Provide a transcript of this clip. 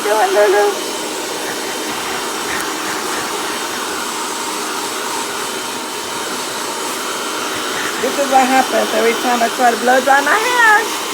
doing, Lulu? This is what happens every time I try to blow dry my hair.